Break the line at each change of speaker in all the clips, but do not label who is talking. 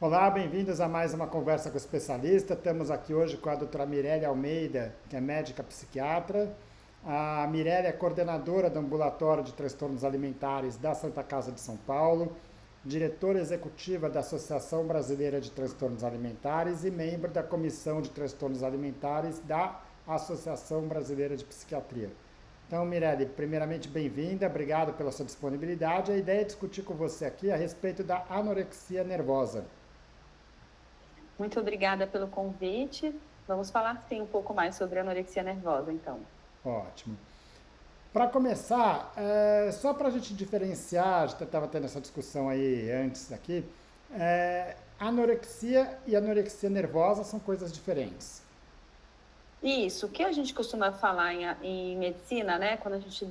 Olá, bem-vindos a mais uma conversa com o especialista. Estamos aqui hoje com a doutora Mirelle Almeida, que é médica psiquiatra. A Mirelle é coordenadora do Ambulatório de Transtornos Alimentares da Santa Casa de São Paulo, diretora executiva da Associação Brasileira de Transtornos Alimentares e membro da Comissão de Transtornos Alimentares da Associação Brasileira de Psiquiatria. Então, Mirelle, primeiramente, bem-vinda, obrigado pela sua disponibilidade. A ideia é discutir com você aqui a respeito da anorexia nervosa.
Muito obrigada pelo convite. Vamos falar sim um pouco mais sobre anorexia nervosa, então.
Ótimo. Para começar, só para a gente diferenciar, a gente estava tendo essa discussão aí antes daqui, anorexia e anorexia nervosa são coisas diferentes.
Isso, o que a gente costuma falar em medicina, né, quando a gente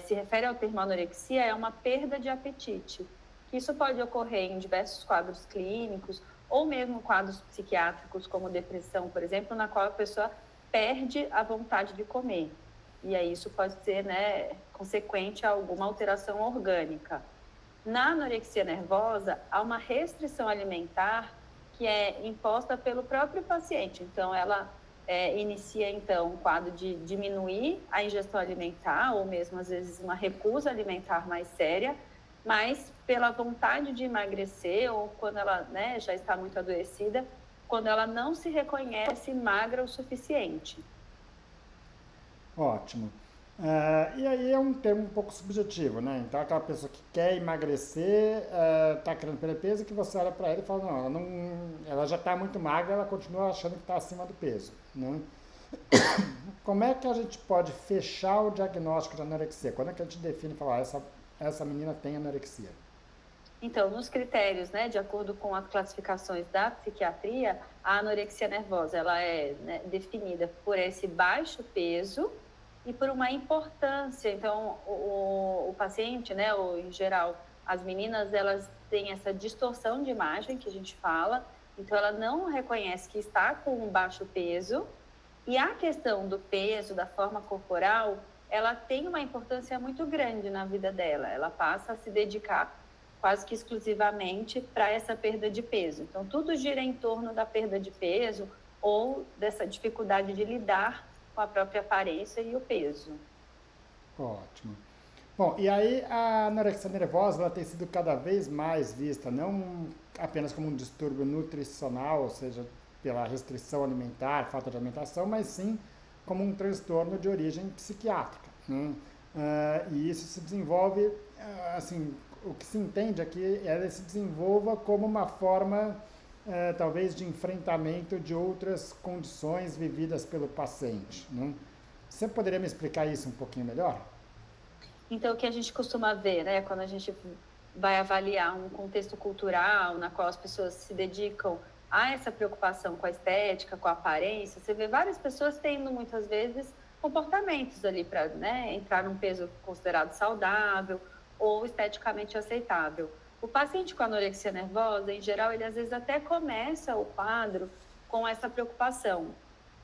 se refere ao termo anorexia, é uma perda de apetite. Isso pode ocorrer em diversos quadros clínicos ou mesmo quadros psiquiátricos, como depressão, por exemplo, na qual a pessoa perde a vontade de comer. E aí isso pode ser, né, consequente a alguma alteração orgânica. Na anorexia nervosa, há uma restrição alimentar que é imposta pelo próprio paciente. Então, ela inicia, então, um quadro de diminuir a ingestão alimentar, ou mesmo, às vezes, uma recusa alimentar mais séria, mas pela vontade de emagrecer, ou quando ela, né, já está muito adoecida, quando ela não se reconhece magra o suficiente.
Ótimo. E aí é um termo um pouco subjetivo, né? Então, aquela pessoa que quer emagrecer, está querendo perder peso, que você olha para ela e fala, ela já está muito magra, ela continua achando que está acima do peso, né? Como é que a gente pode fechar o diagnóstico de anorexia? Quando é que a gente define e fala, essa menina tem anorexia?
Então, nos critérios, né, de acordo com as classificações da psiquiatria, a anorexia nervosa, ela é, né, definida por esse baixo peso e por uma importância. Então, o paciente, né, ou em geral, as meninas, elas têm essa distorção de imagem que a gente fala, então ela não reconhece que está com um baixo peso, e a questão do peso, da forma corporal, ela tem uma importância muito grande na vida dela, ela passa a se dedicar quase que exclusivamente para essa perda de peso. Então, tudo gira em torno da perda de peso ou dessa dificuldade de lidar com a própria aparência e o peso.
Ótimo. Bom, e aí a anorexia nervosa ela tem sido cada vez mais vista, não apenas como um distúrbio nutricional, ou seja, pela restrição alimentar, falta de alimentação, mas sim como um transtorno de origem psiquiátrica, né? E isso se desenvolve, assim, o que se entende aqui é que ele se desenvolva como uma forma, talvez, de enfrentamento de outras condições vividas pelo paciente, né? Você poderia me explicar isso um pouquinho melhor?
Então, o que a gente costuma ver, né, quando a gente vai avaliar um contexto cultural na qual as pessoas se dedicam a essa preocupação com a estética, com a aparência, você vê várias pessoas tendo, muitas vezes, comportamentos ali para, né, entrar num peso considerado saudável ou esteticamente aceitável. O paciente com anorexia nervosa, em geral, ele às vezes até começa o quadro com essa preocupação.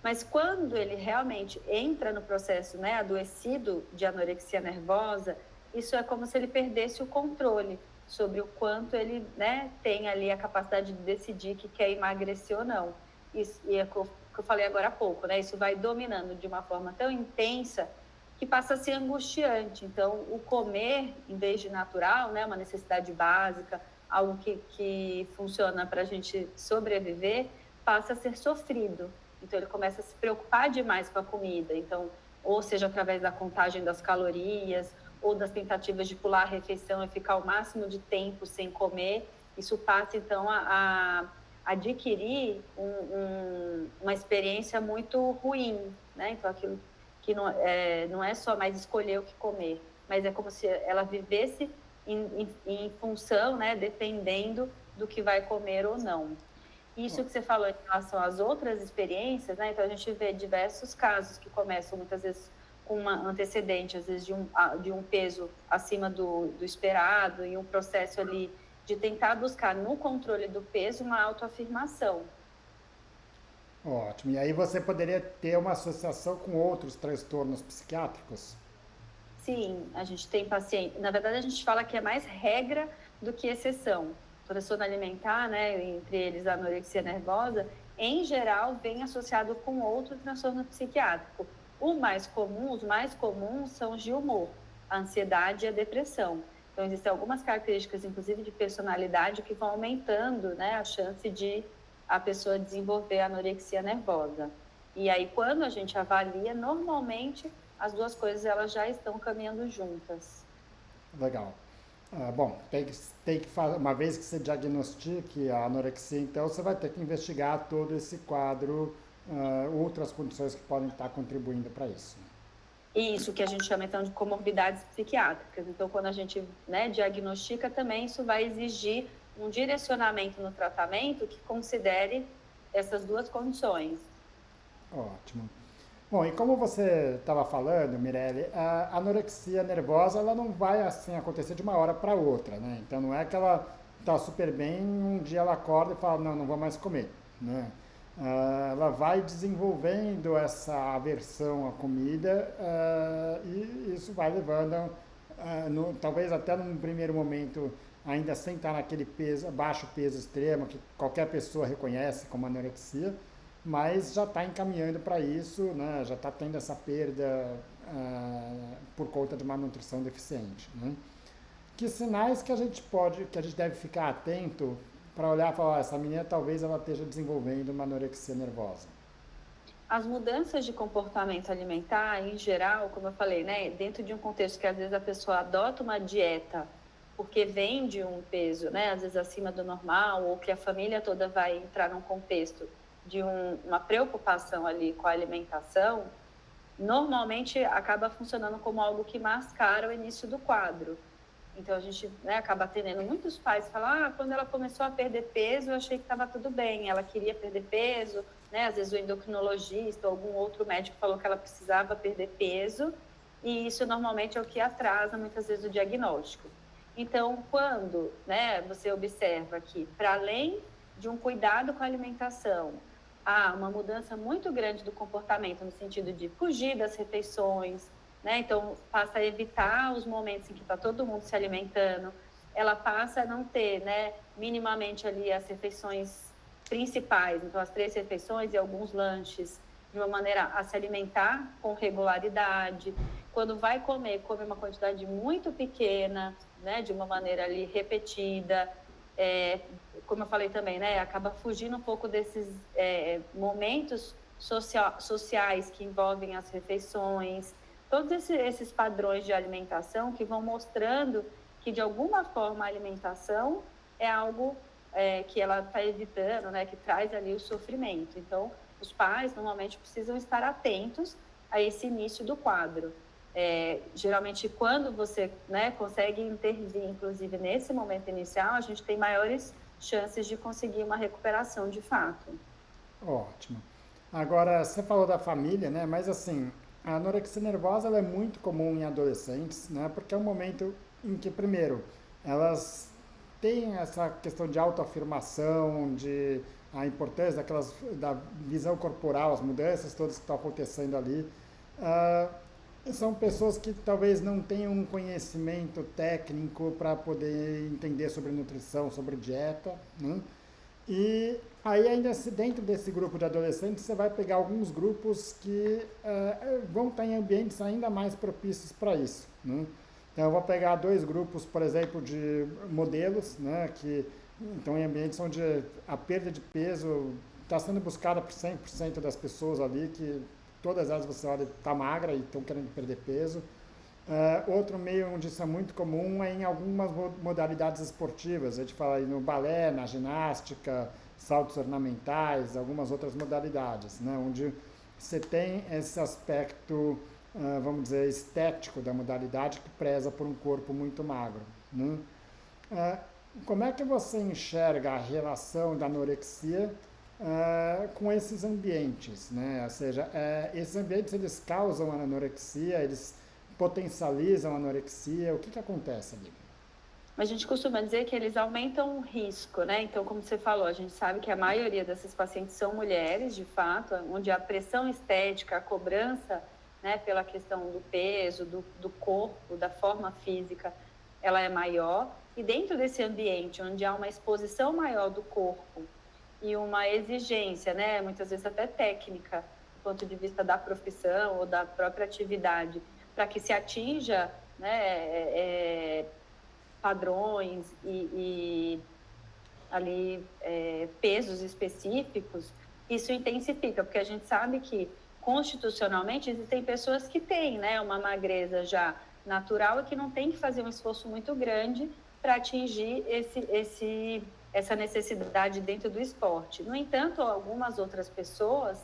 Mas quando ele realmente entra no processo, né, adoecido de anorexia nervosa, isso é como se ele perdesse o controle sobre o quanto ele, né, tem ali a capacidade de decidir que quer emagrecer ou não. Isso, e é o que eu falei agora há pouco, né? Isso vai dominando de uma forma tão intensa que passa a ser angustiante. Então, o comer, em vez de natural, né, uma necessidade básica, algo que funciona para a gente sobreviver, passa a ser sofrido. Então, ele começa a se preocupar demais com a comida. Então, ou seja, através da contagem das calorias, ou das tentativas de pular a refeição e ficar o máximo de tempo sem comer, isso passa, então, a adquirir uma experiência muito ruim, né? Então, aquilo que não é só mais escolher o que comer, mas é como se ela vivesse em função, né, dependendo do que vai comer ou não. Isso que você falou em relação às outras experiências, né? Então, a gente vê diversos casos que começam, muitas vezes, com uma antecedente, às vezes, de um peso acima do esperado, e um processo ali de tentar buscar no controle do peso uma autoafirmação.
Ótimo. E aí você poderia ter uma associação com outros transtornos psiquiátricos?
Sim, a gente tem paciente. Na verdade, a gente fala que é mais regra do que exceção. transtorno alimentar, né, entre eles a anorexia nervosa, em geral vem associado com outro transtorno psiquiátrico. Os mais comuns são os de humor, a ansiedade e a depressão. Então, existem algumas características, inclusive de personalidade, que vão aumentando, né, a chance de a pessoa desenvolver anorexia nervosa. E aí, quando a gente avalia, normalmente as duas coisas elas já estão caminhando juntas.
Legal. Bom, tem que fazer, uma vez que você diagnostique a anorexia, então você vai ter que investigar todo esse quadro, outras condições que podem estar contribuindo para isso.
Isso que a gente chama então de comorbidades psiquiátricas. Então, quando a gente, né, diagnostica também, isso vai exigir um direcionamento no tratamento que considere essas duas condições.
Ótimo. Bom, e como você estava falando, Mirelle, a anorexia nervosa ela não vai assim acontecer de uma hora para outra, né? Então não é que ela está super bem, um dia ela acorda e fala, não, não vou mais comer, né? Ela vai desenvolvendo essa aversão à comida e isso vai levando, talvez até num primeiro momento, ainda sem estar naquele peso, baixo peso extremo, que qualquer pessoa reconhece como anorexia, mas já está encaminhando para isso, né? Já está tendo essa perda por conta de uma nutrição deficiente, né? Que sinais que a gente deve ficar atento para olhar e falar, essa menina talvez ela esteja desenvolvendo uma anorexia nervosa?
As mudanças de comportamento alimentar, em geral, como eu falei, né, dentro de um contexto que às vezes a pessoa adota uma dieta porque vem de um peso, né, às vezes acima do normal, ou que a família toda vai entrar num contexto de uma preocupação ali com a alimentação, normalmente acaba funcionando como algo que mascara o início do quadro. Então, a gente, né, acaba atendendo muitos pais que falam, quando ela começou a perder peso, eu achei que estava tudo bem, ela queria perder peso, né? Às vezes o endocrinologista ou algum outro médico falou que ela precisava perder peso, e isso normalmente é o que atrasa muitas vezes o diagnóstico. Então, quando, né, você observa que, para além de um cuidado com a alimentação, há uma mudança muito grande do comportamento, no sentido de fugir das refeições, né? Então, passa a evitar os momentos em que está todo mundo se alimentando, ela passa a não ter, né, minimamente ali as refeições principais, então as 3 refeições e alguns lanches, de uma maneira a se alimentar com regularidade. Quando vai comer, come uma quantidade muito pequena, né, de uma maneira ali repetida. Como eu falei também, né, acaba fugindo um pouco desses momentos sociais que envolvem as refeições. Todos esses padrões de alimentação que vão mostrando que, de alguma forma, a alimentação é algo que ela está evitando, né, que traz ali o sofrimento. Então, os pais normalmente precisam estar atentos a esse início do quadro. Geralmente, quando você, né, consegue intervir, inclusive nesse momento inicial, a gente tem maiores chances de conseguir uma recuperação de fato.
Ótimo. Agora, você falou da família, né? Mas assim, a anorexia nervosa ela é muito comum em adolescentes, né? Porque é um momento em que, primeiro, elas têm essa questão de autoafirmação, de a importância da visão corporal, as mudanças todas que estão acontecendo ali. Ah, São pessoas que talvez não tenham um conhecimento técnico para poder entender sobre nutrição, sobre dieta, né? E aí ainda dentro desse grupo de adolescentes você vai pegar alguns grupos que vão estar em ambientes ainda mais propícios para isso, né? Então eu vou pegar 2 grupos, por exemplo, de modelos, né, que estão em ambientes onde a perda de peso está sendo buscada por 100% das pessoas ali, que todas elas você olha, está magra e estão querendo perder peso. Outro meio onde isso é muito comum é em algumas modalidades esportivas. A gente fala aí no balé, na ginástica, saltos ornamentais, algumas outras modalidades, né? Onde você tem esse aspecto, vamos dizer, estético da modalidade que preza por um corpo muito magro, né? Como é que você enxerga a relação da anorexia com esses ambientes, né? Ou seja, esses ambientes eles causam a anorexia, eles potencializam a anorexia, o que acontece ali?
A gente costuma dizer que eles aumentam o risco, né? Então, como você falou, a gente sabe que a maioria dessas pacientes são mulheres, de fato, onde a pressão estética, a cobrança, né, pela questão do peso, do corpo, da forma física, ela é maior, e dentro desse ambiente onde há uma exposição maior do corpo e uma exigência, né, muitas vezes até técnica, do ponto de vista da profissão ou da própria atividade, para que se atinja, né, padrões e ali pesos específicos, isso intensifica, porque a gente sabe que constitucionalmente existem pessoas que têm, né, uma magreza já natural e que não tem que fazer um esforço muito grande para atingir essa necessidade dentro do esporte. No entanto, algumas outras pessoas,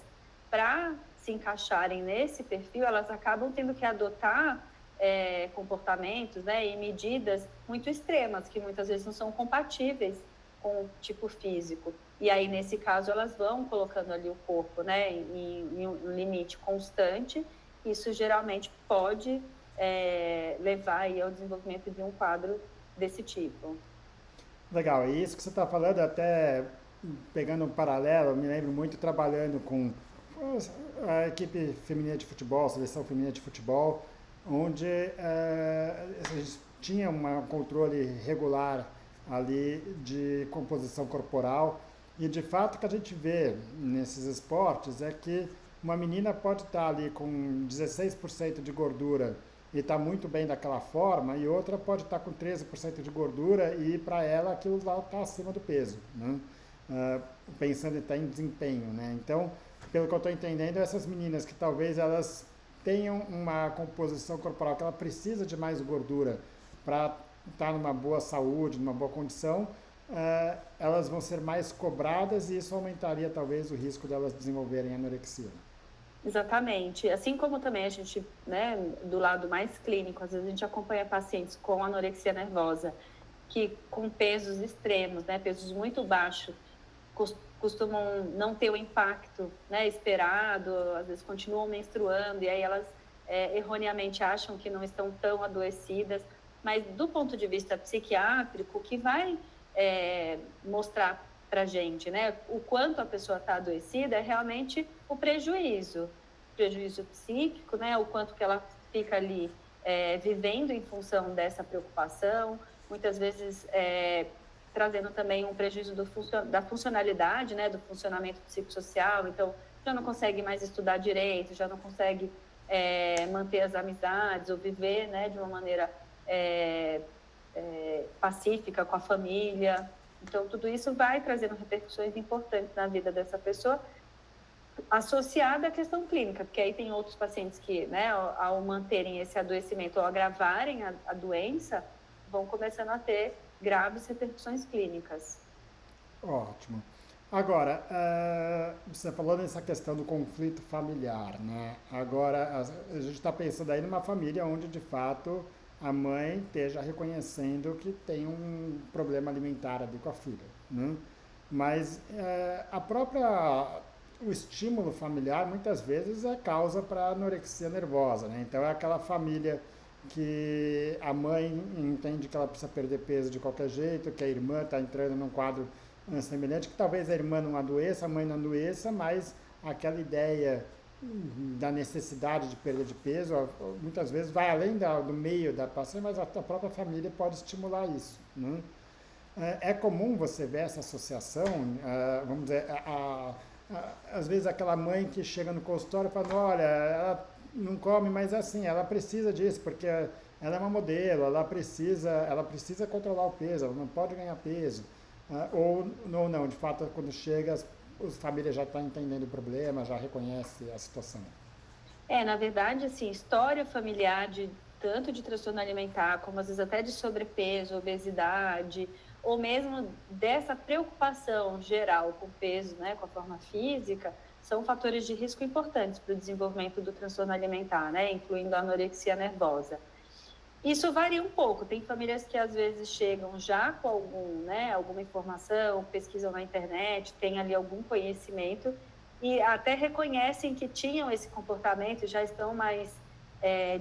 para se encaixarem nesse perfil, elas acabam tendo que adotar comportamentos, né, e medidas muito extremas, que muitas vezes não são compatíveis com o tipo físico. E aí, nesse caso, elas vão colocando ali o corpo, né, em um limite constante. Isso geralmente pode levar aí ao desenvolvimento de um quadro desse tipo.
Legal, e isso que você está falando, até pegando um paralelo, eu me lembro muito trabalhando com a equipe feminina de futebol, a seleção feminina de futebol, onde a gente tinha um controle regular ali de composição corporal, e de fato o que a gente vê nesses esportes é que uma menina pode estar ali com 16% de gordura e está muito bem daquela forma, e outra pode estar com 13% de gordura e para ela aquilo lá está acima do peso, né? Pensando até em desempenho, né? Então, pelo que eu estou entendendo, essas meninas que talvez elas tenham uma composição corporal que ela precisa de mais gordura para estar numa boa saúde, numa boa condição, elas vão ser mais cobradas e isso aumentaria talvez o risco delas desenvolverem anorexia.
Exatamente. Assim como também a gente, né, do lado mais clínico, às vezes a gente acompanha pacientes com anorexia nervosa, que com pesos extremos, né, pesos muito baixos, costumam não ter o impacto, né, esperado, às vezes continuam menstruando e aí elas erroneamente acham que não estão tão adoecidas, mas do ponto de vista psiquiátrico, o que vai mostrar para a gente, né, o quanto a pessoa está adoecida é realmente o prejuízo psíquico, né, o quanto que ela fica ali vivendo em função dessa preocupação, muitas vezes trazendo também um prejuízo da funcionalidade, né, do funcionamento psicossocial, então já não consegue mais estudar direito, já não consegue manter as amizades ou viver, né, de uma maneira pacífica com a família. Então, tudo isso vai trazendo repercussões importantes na vida dessa pessoa, associada à questão clínica, porque aí tem outros pacientes que, né, ao manterem esse adoecimento ou agravarem a doença, vão começando a ter graves repercussões clínicas.
Ótimo. Agora, você falou nessa questão do conflito familiar, né? Agora, a gente está pensando aí numa família onde, de fato, a mãe esteja reconhecendo que tem um problema alimentar ali com a filha, né? Mas o estímulo familiar muitas vezes é causa para anorexia nervosa, né? Então é aquela família que a mãe entende que ela precisa perder peso de qualquer jeito, que a irmã está entrando num quadro semelhante, que talvez a irmã não adoeça, a mãe não adoeça, mas aquela ideia da necessidade de perda de peso, muitas vezes vai além do meio da paciente, mas a própria família pode estimular isso, né? É comum você ver essa associação, vamos dizer, às vezes aquela mãe que chega no consultório e fala, olha, ela não come, mas assim, ela precisa disso, porque ela é uma modelo, ela precisa controlar o peso, ela não pode ganhar peso. Ou não, de fato, quando chega, as famílias já estão entendendo o problema, já reconhece a situação.
Na verdade, assim, história familiar tanto de transtorno alimentar, como às vezes até de sobrepeso, obesidade, ou mesmo dessa preocupação geral com o peso, né, com a forma física, são fatores de risco importantes para o desenvolvimento do transtorno alimentar, né, incluindo a anorexia nervosa. Isso varia um pouco, tem famílias que às vezes chegam já com alguma informação, pesquisam na internet, têm ali algum conhecimento e até reconhecem que tinham esse comportamento e já estão mais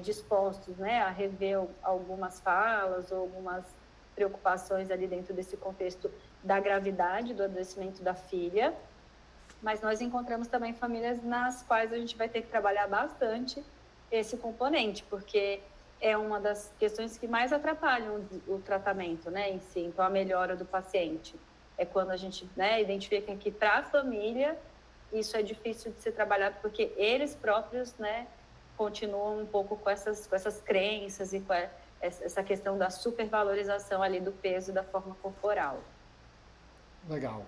dispostos, né, a rever algumas falas ou algumas preocupações ali dentro desse contexto da gravidade, do adoecimento da filha, mas nós encontramos também famílias nas quais a gente vai ter que trabalhar bastante esse componente, porque é uma das questões que mais atrapalham o tratamento, né, em si, então a melhora do paciente. É quando a gente, né, identifica que para a família isso é difícil de ser trabalhado, porque eles próprios, né, continuam um pouco com essas crenças e com essa questão da supervalorização ali do peso e da forma corporal.
Legal.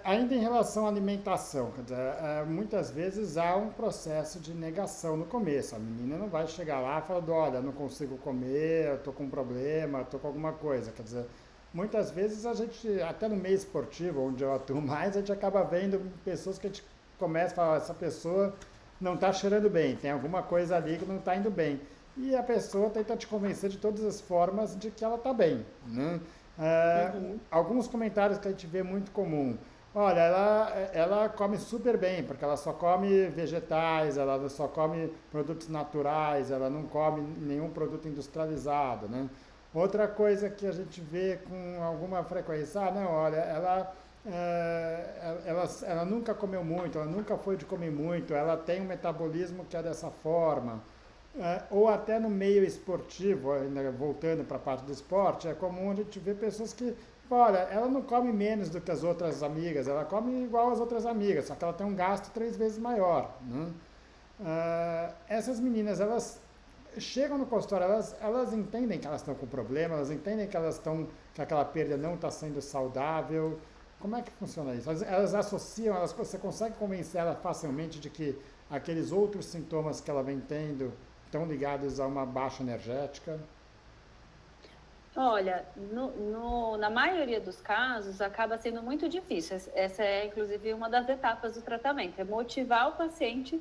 Ainda em relação à alimentação, quer dizer, muitas vezes há um processo de negação no começo. A menina não vai chegar lá falando, olha, não consigo comer, eu estou com um problema, estou com alguma coisa. Quer dizer, muitas vezes a gente, até no meio esportivo, onde eu atuo mais, a gente acaba vendo pessoas que a gente começa a falar, essa pessoa não está cheirando bem, tem alguma coisa ali que não está indo bem. E a pessoa tenta te convencer de todas as formas de que ela está bem, né? Alguns comentários que a gente vê muito comum. Olha, ela come super bem, porque ela só come vegetais, ela só come produtos naturais, ela não come nenhum produto industrializado, né? Outra coisa que a gente vê com alguma frequência, não, olha, ela nunca comeu muito, ela nunca foi de comer muito, ela tem um metabolismo que é dessa forma. Ou até no meio esportivo, ainda voltando para a parte do esporte, é comum a gente ver pessoas que, olha, ela não come menos do que as outras amigas, ela come igual as outras amigas, só que ela tem um gasto 3 vezes maior, né? Essas meninas, elas chegam no consultório, elas entendem que elas estão com problema, elas entendem que aquela perda não está sendo saudável. Como é que funciona isso? Elas associam, você consegue convencer ela facilmente de que aqueles outros sintomas que ela vem tendo estão ligados a uma baixa energética?
Olha, na maioria dos casos, acaba sendo muito difícil. Essa é, inclusive, uma das etapas do tratamento, é motivar o paciente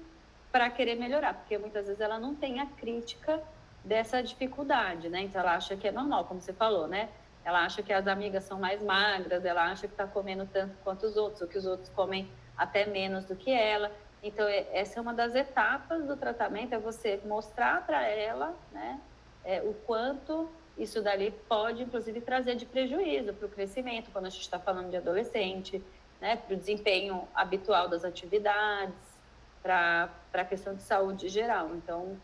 para querer melhorar, porque muitas vezes ela não tem a crítica dessa dificuldade, né? Então, ela acha que é normal, como você falou, né? Ela acha que as amigas são mais magras, ela acha que está comendo tanto quanto os outros, ou que os outros comem até menos do que ela. Então, essa é uma das etapas do tratamento, é você mostrar para ela, né, o quanto isso dali pode, inclusive, trazer de prejuízo para o crescimento, quando a gente está falando de adolescente, né, para o desempenho habitual das atividades, para a questão de saúde geral. Então,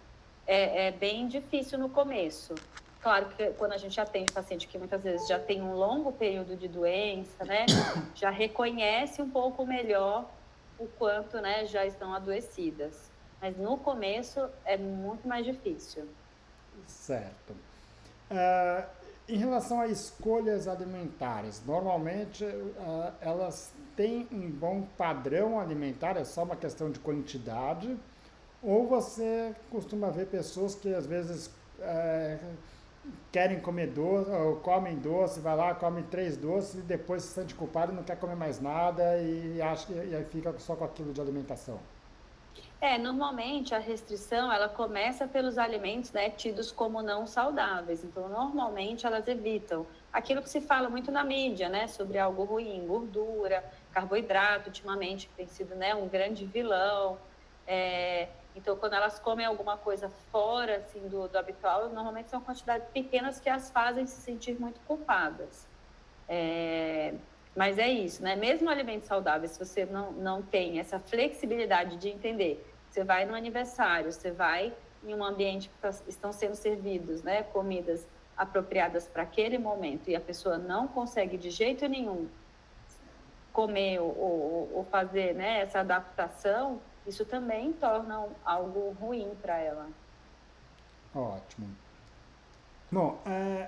é bem difícil no começo. Claro que quando a gente atende paciente que muitas vezes já tem um longo período de doença, né, já reconhece um pouco melhor o quanto, né, já estão adoecidas. Mas no começo é muito mais difícil.
Certo. Em relação a escolhas alimentares, normalmente elas têm um bom padrão alimentar, é só uma questão de quantidade, ou você costuma ver pessoas que às vezes querem comer doce, ou comem doce, vai lá, come 3 doces e depois se sente culpado e não quer comer mais nada e acha e aí fica só com aquilo de alimentação.
Normalmente a restrição, ela começa pelos alimentos, né, tidos como não saudáveis. Então, normalmente elas evitam aquilo que se fala muito na mídia, né, sobre algo ruim, gordura, carboidrato, ultimamente, que tem sido, né, um grande vilão. Então, quando elas comem alguma coisa fora, assim, do habitual, normalmente são quantidades pequenas que as fazem se sentir muito culpadas. Mas é isso, né? Mesmo alimentos saudáveis, se você não tem essa flexibilidade de entender, você vai no aniversário, você vai em um ambiente que estão sendo servidos, né, comidas apropriadas para aquele momento e a pessoa não consegue de jeito nenhum comer ou fazer, né, essa adaptação, isso também torna algo ruim para ela.
Ótimo. Bom,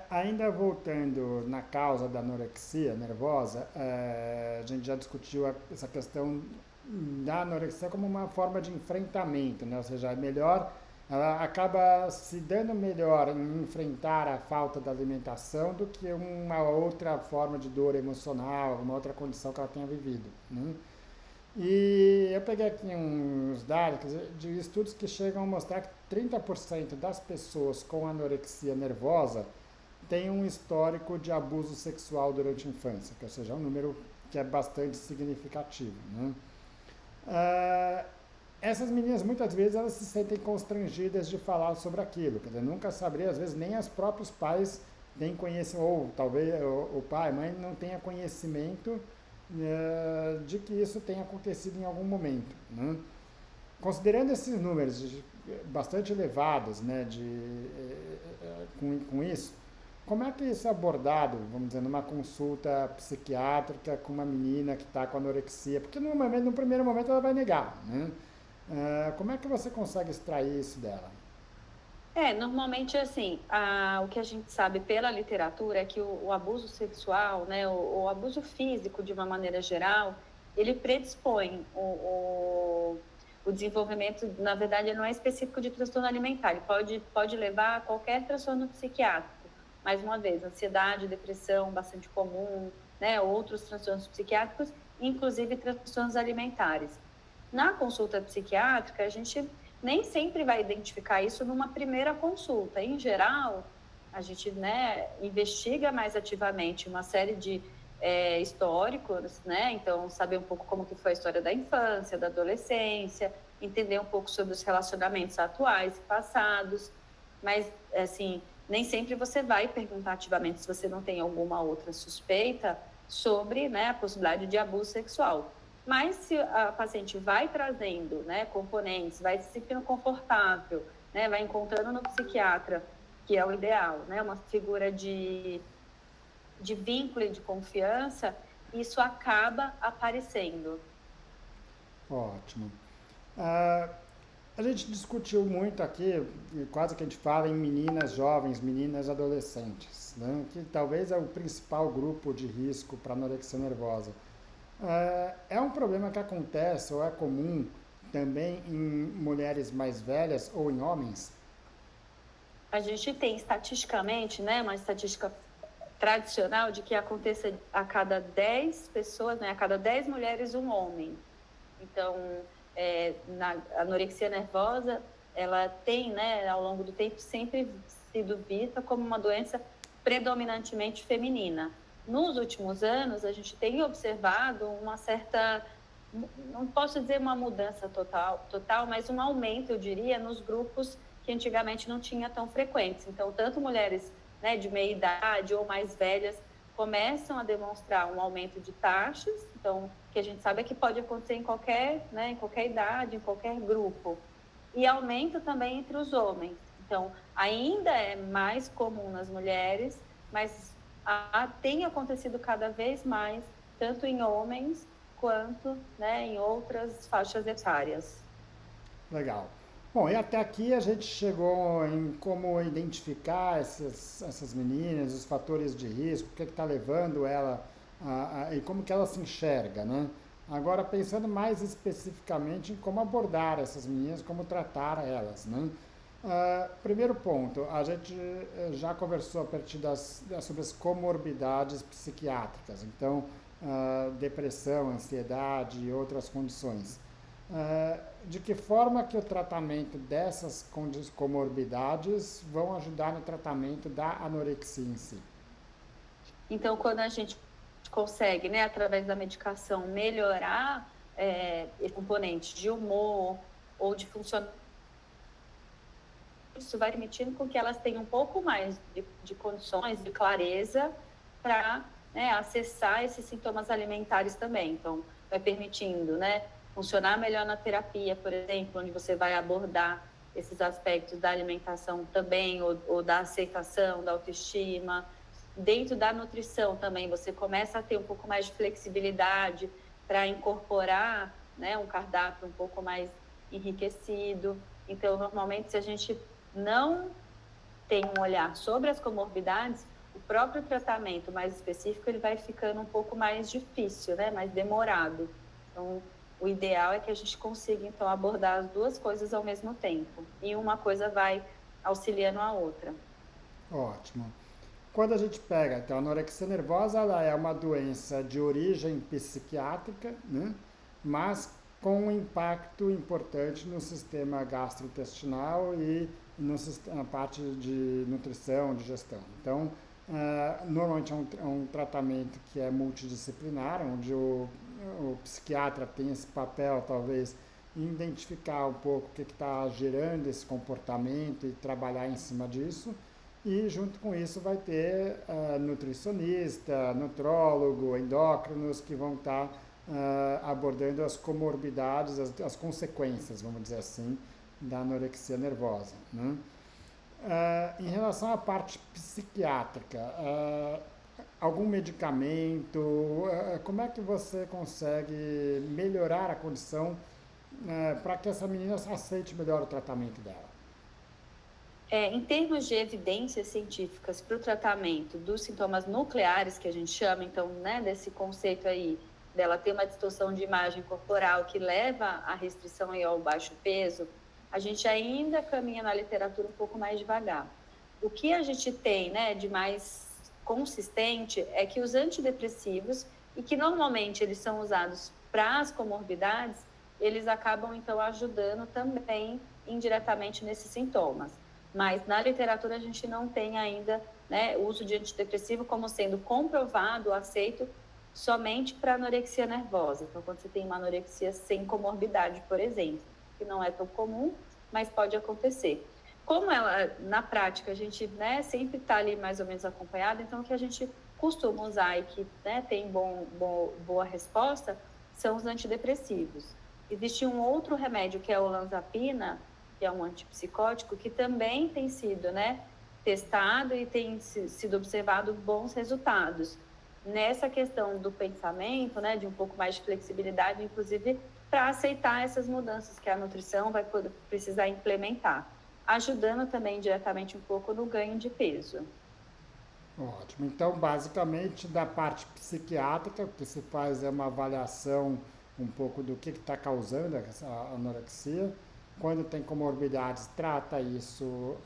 ainda voltando na causa da anorexia nervosa, a gente já discutiu essa questão da anorexia como uma forma de enfrentamento, né? Ou seja, é melhor, ela acaba se dando melhor em enfrentar a falta da alimentação do que uma outra forma de dor emocional, uma outra condição que ela tenha vivido, né? E eu peguei aqui uns dados de estudos que chegam a mostrar que 30% das pessoas com anorexia nervosa têm um histórico de abuso sexual durante a infância, que, ou seja, é um número que é bastante significativo, né? Essas meninas, muitas vezes, elas se sentem constrangidas de falar sobre aquilo, quer dizer, nunca saberia, às vezes, nem os próprios pais têm conhecimento, ou talvez o pai, a mãe não tenha conhecimento de que isso tenha acontecido em algum momento, né? Considerando esses números, bastante elevados, né, com isso. Como é que isso é abordado, vamos dizer, numa consulta psiquiátrica com uma menina que está com anorexia? Porque no primeiro momento ela vai negar, né? Como é que você consegue extrair isso dela?
Normalmente, assim, o que a gente sabe pela literatura é que o abuso sexual, né, o abuso físico, de uma maneira geral, ele predispõe o desenvolvimento, na verdade, ele não é específico de transtorno alimentar, ele pode levar a qualquer transtorno psiquiátrico. Mais uma vez, ansiedade, depressão, bastante comum, né, outros transtornos psiquiátricos, inclusive transtornos alimentares. Na consulta psiquiátrica, a gente nem sempre vai identificar isso numa primeira consulta. Em geral, a gente, né, investiga mais ativamente uma série de históricos, né? Então, saber um pouco como que foi a história da infância, da adolescência, entender um pouco sobre os relacionamentos atuais e passados. Mas, assim, nem sempre você vai perguntar ativamente se você não tem alguma outra suspeita sobre, né, a possibilidade de abuso sexual. Mas se a paciente vai trazendo, né, componentes, vai se sentindo confortável, né, vai encontrando no psiquiatra, que é o ideal, né, uma figura de vínculo e de confiança, isso acaba aparecendo.
Ótimo. Ah, a gente discutiu muito aqui, quase que a gente fala em meninas jovens, meninas adolescentes, né, que talvez é o principal grupo de risco para anorexia nervosa. É um problema que acontece ou é comum também em mulheres mais velhas ou em homens?
A gente tem estatisticamente, né, uma estatística tradicional de que aconteça a cada 10 pessoas, né, a cada 10 mulheres, um homem. Então, na anorexia nervosa, ela tem, né, ao longo do tempo, sempre sido vista como uma doença predominantemente feminina. Nos últimos anos, a gente tem observado uma certa, não posso dizer uma mudança total, mas um aumento, eu diria, nos grupos que antigamente não tinha tão frequentes. Então, tanto mulheres, né, de meia idade ou mais velhas começam a demonstrar um aumento de taxas, então, que a gente sabe é que pode acontecer em qualquer, né, em qualquer idade, em qualquer grupo. E aumenta também entre os homens. Então, ainda é mais comum nas mulheres, mas tem acontecido cada vez mais, tanto em homens quanto, né, em outras faixas etárias.
Legal. Bom, e até aqui a gente chegou em como identificar essas meninas, os fatores de risco, o que está levando ela e como que ela se enxerga, né? Agora, pensando mais especificamente em como abordar essas meninas, como tratar elas, né? Primeiro ponto, a gente já conversou a partir sobre as comorbidades psiquiátricas, então, depressão, ansiedade e outras condições. De que forma que o tratamento dessas comorbidades vão ajudar no tratamento da anorexia em si?
Então, quando a gente consegue, né, através da medicação, melhorar esse componente de humor ou de funcionamento, isso vai permitindo com que elas tenham um pouco mais de condições, de clareza para, né, acessar esses sintomas alimentares também. Então, vai permitindo, né, funcionar melhor na terapia, por exemplo, onde você vai abordar esses aspectos da alimentação também, ou da aceitação, da autoestima. Dentro da nutrição também, você começa a ter um pouco mais de flexibilidade para incorporar, né, um cardápio um pouco mais enriquecido. Então, normalmente, se a gente não tem um olhar sobre as comorbidades, o próprio tratamento mais específico ele vai ficando um pouco mais difícil, né, mais demorado. Então, o ideal é que a gente consiga, então, abordar as duas coisas ao mesmo tempo. E uma coisa vai auxiliando a outra.
Ótimo. Quando a gente pega, então, a anorexia nervosa, ela é uma doença de origem psiquiátrica, né? Mas com um impacto importante no sistema gastrointestinal e na parte de nutrição, digestão. Então, normalmente é um tratamento que é multidisciplinar, onde o psiquiatra tem esse papel, talvez, em identificar um pouco o que está gerando esse comportamento e trabalhar em cima disso. E junto com isso vai ter nutricionista, nutrólogo, endócrinos que vão estar abordando as comorbidades, as consequências, vamos dizer assim, da anorexia nervosa, né? Em relação à parte psiquiátrica, algum medicamento, como é que você consegue melhorar a condição para que essa menina aceite melhor o tratamento dela?
Em termos de evidências científicas para o tratamento dos sintomas nucleares, que a gente chama, então, né, desse conceito aí, dela ter uma distorção de imagem corporal que leva à restrição e ao baixo peso, a gente ainda caminha na literatura um pouco mais devagar. O que a gente tem, né, de mais consistente é que os antidepressivos, e que normalmente eles são usados para as comorbidades, eles acabam, então, ajudando também indiretamente nesses sintomas. Mas na literatura a gente não tem ainda, né, o uso de antidepressivo como sendo comprovado, aceito somente para anorexia nervosa. Então, quando você tem uma anorexia sem comorbidade, por exemplo, que não é tão comum, mas pode acontecer. Como ela, na prática, a gente, né, sempre está ali mais ou menos acompanhado, então o que a gente costuma usar e que, né, tem boa resposta são os antidepressivos. Existe um outro remédio que é a olanzapina, que é um antipsicótico, que também tem sido, né, testado e tem sido observado bons resultados. Nessa questão do pensamento, né, de um pouco mais de flexibilidade, inclusive para aceitar essas mudanças que a nutrição vai precisar implementar, ajudando também diretamente um pouco no ganho de peso.
Ótimo. Então, basicamente, da parte psiquiátrica, o que se faz é uma avaliação um pouco do que está causando essa anorexia. Quando tem comorbidades, trata isso,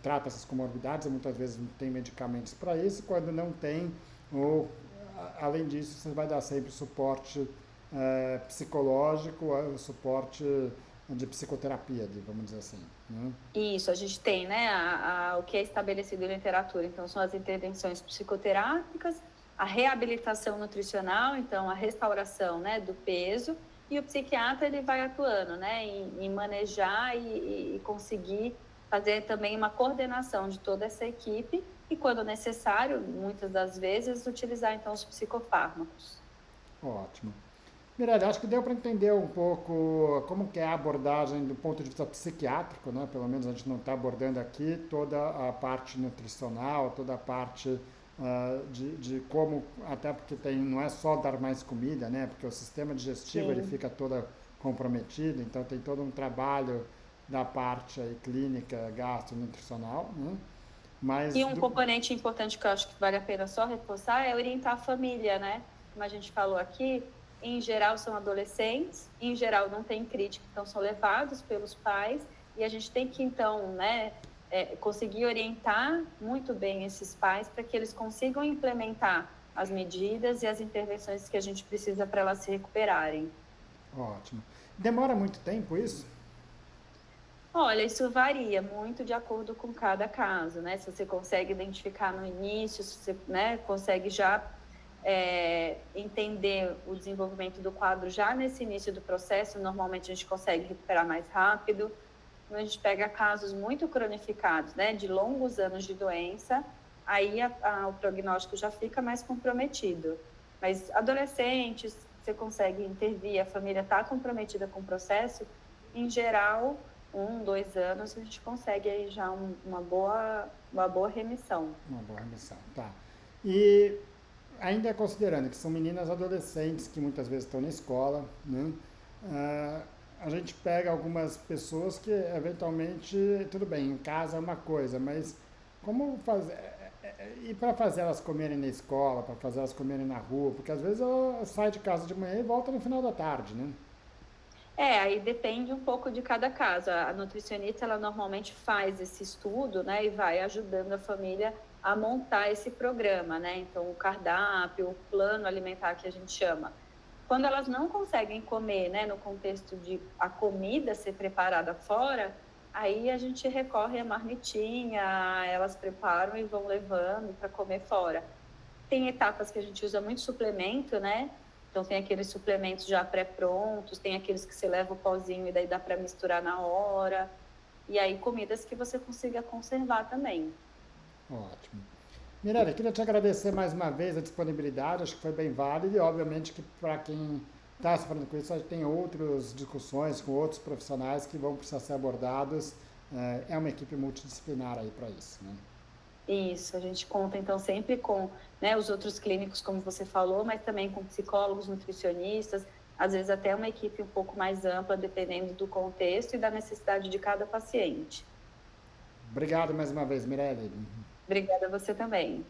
trata essas comorbidades, e muitas vezes não tem medicamentos para isso. Quando não tem, ou além disso, você vai dar sempre suporte psicológico, suporte de psicoterapia, vamos dizer assim, né?
Isso, a gente tem, né, o que é estabelecido em literatura. Então, são as intervenções psicoterápicas, a reabilitação nutricional, então, a restauração, né, do peso, e o psiquiatra, ele vai atuando, né, em manejar e conseguir fazer também uma coordenação de toda essa equipe e, quando necessário, muitas das vezes, utilizar, então, os psicofármacos.
Ótimo. Mirella, acho que deu para entender um pouco como que é a abordagem do ponto de vista psiquiátrico, né? Pelo menos a gente não está abordando aqui toda a parte nutricional, toda a parte de como, até porque tem, não é só dar mais comida, né? Porque o sistema digestivo ele
Sim.
fica todo comprometido, então tem todo um trabalho da parte aí, clínica, gastronutricional, né?
E
Mas,
um componente importante que eu acho que vale a pena só reforçar é orientar a família, né? Como a gente falou aqui, em geral são adolescentes, em geral não tem crítica, então são levados pelos pais, e a gente tem que, então, né, conseguir orientar muito bem esses pais para que eles consigam implementar as medidas e as intervenções que a gente precisa para elas se recuperarem.
ótimo. Demora muito tempo isso?
Olha, isso varia muito de acordo com cada caso, né? Se você consegue identificar no início, se você, né, consegue já entender o desenvolvimento do quadro já nesse início do processo, normalmente a gente consegue recuperar mais rápido. Quando a gente pega casos muito cronificados, né, de longos anos de doença, aí o prognóstico já fica mais comprometido. Mas adolescentes, você consegue intervir, a família está comprometida com o processo, em geral, 1, 2 anos, a gente consegue aí já uma boa remissão.
Uma boa remissão, tá. E ainda considerando que são meninas adolescentes que muitas vezes estão na escola, né? A gente pega algumas pessoas que eventualmente, tudo bem, em casa é uma coisa, mas como fazer. E para fazer elas comerem na escola, para fazer elas comerem na rua, porque às vezes ela sai de casa de manhã e volta no final da tarde, né?
Aí depende um pouco de cada caso. A nutricionista, ela normalmente faz esse estudo, né, e vai ajudando a família a montar esse programa, né? Então, o cardápio, o plano alimentar que a gente chama. Quando elas não conseguem comer, né, no contexto de a comida ser preparada fora, aí a gente recorre à marmitinha, elas preparam e vão levando para comer fora. Tem etapas que a gente usa muito suplemento, né? Então, tem aqueles suplementos já pré-prontos, tem aqueles que você leva o pozinho e daí dá para misturar na hora. E aí, comidas que você consiga conservar também.
Ótimo. Mirella, queria te agradecer mais uma vez a disponibilidade, acho que foi bem válido e obviamente que para quem está sofrendo com isso, a gente tem outras discussões com outros profissionais que vão precisar ser abordados. É uma equipe multidisciplinar aí para isso, né?
Isso, a gente conta então sempre com, né, os outros clínicos, como você falou, mas também com psicólogos, nutricionistas, às vezes até uma equipe um pouco mais ampla, dependendo do contexto e da necessidade de cada paciente.
Obrigado mais uma vez, Mirelle.
Obrigada a você também.